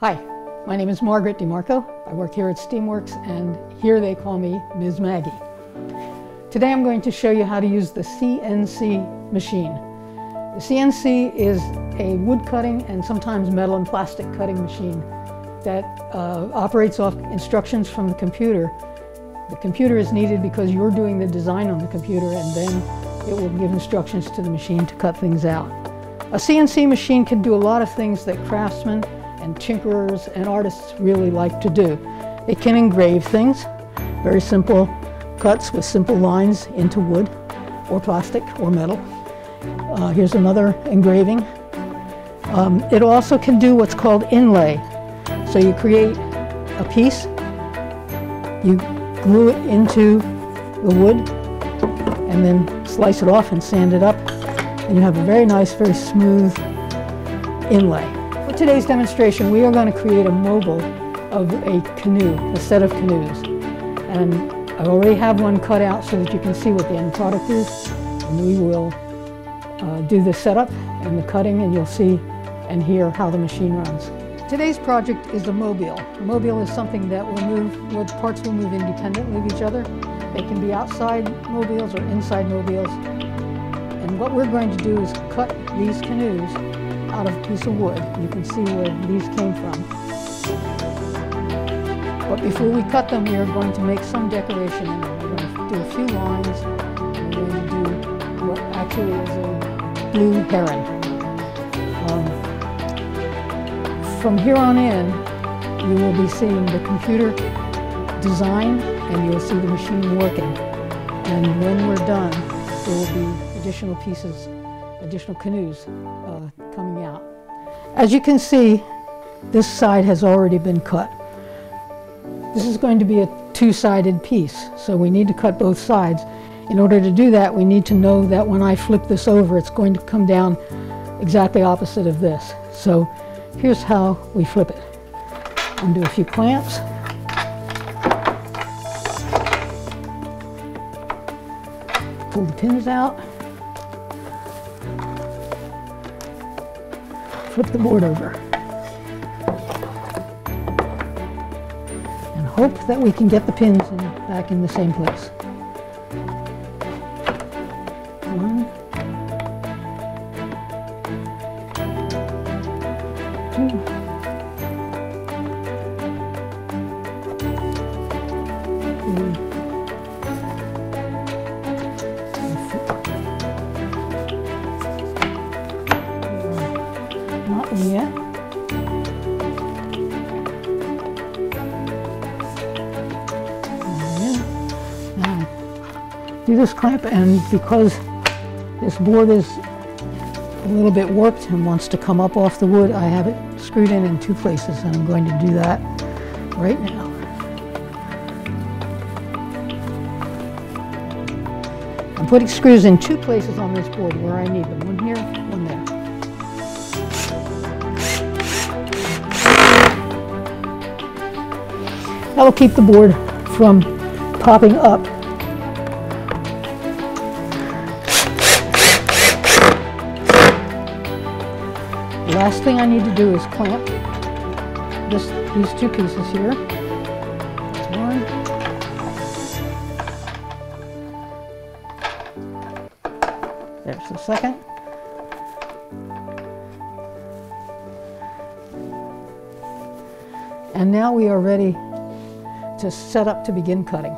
Hi, my name is Margaret DeMarco. I work here at Steamworks, and here they call me Ms. Maggie. Today I'm going to show you how to use the CNC machine. The CNC is a wood cutting and sometimes metal and plastic cutting machine that operates off instructions from the computer. The computer is needed because you're doing the design on the computer, and then it will give instructions to the machine to cut things out. A CNC machine can do a lot of things that craftsmen and tinkerers and artists really like to do. It can engrave things, very simple cuts with simple lines into wood or plastic or metal. Here's another engraving. It also can do what's called inlay. So you create a piece, you glue it into the wood, and then slice it off and sand it up, and you have a very nice, very smooth inlay. For today's demonstration, we are going to create a mobile of a canoe, a set of canoes. And I already have one cut out so that you can see what the end product is. And we will do the setup and the cutting, and you'll see and hear how the machine runs. Today's project is a mobile. A mobile is something that will move, where the parts will move independently of each other. They can be outside mobiles or inside mobiles. And what we're going to do is cut these canoes out of a piece of wood. You can see where these came from. But before we cut them, we are going to make some decoration in them. We're going to do a few lines. And we're going to do what actually is a blue heron. From here on in, you will be seeing the computer design, and you'll see the machine working. And when we're done, there will be additional pieces, additional canoes coming out. As you can see, this side has already been cut. This is going to be a two-sided piece, so we need to cut both sides. In order to do that, we need to know that when I flip this over, it's going to come down exactly opposite of this. So here's how we flip it. Undo a few clamps. Pull the pins out. Flip the board over. And hope that we can get the pins back in the same place. One, two, not yet. Now, do this clamp, and because this board is a little bit warped and wants to come up off the wood, I have it screwed in two places, and I'm going to do that right now. I'm putting screws in two places on this board where I need them, one here, one there. That will keep the board from popping up. The last thing I need to do is clamp these two pieces here. That's one. There's the second. And now we are ready to set up to begin cutting.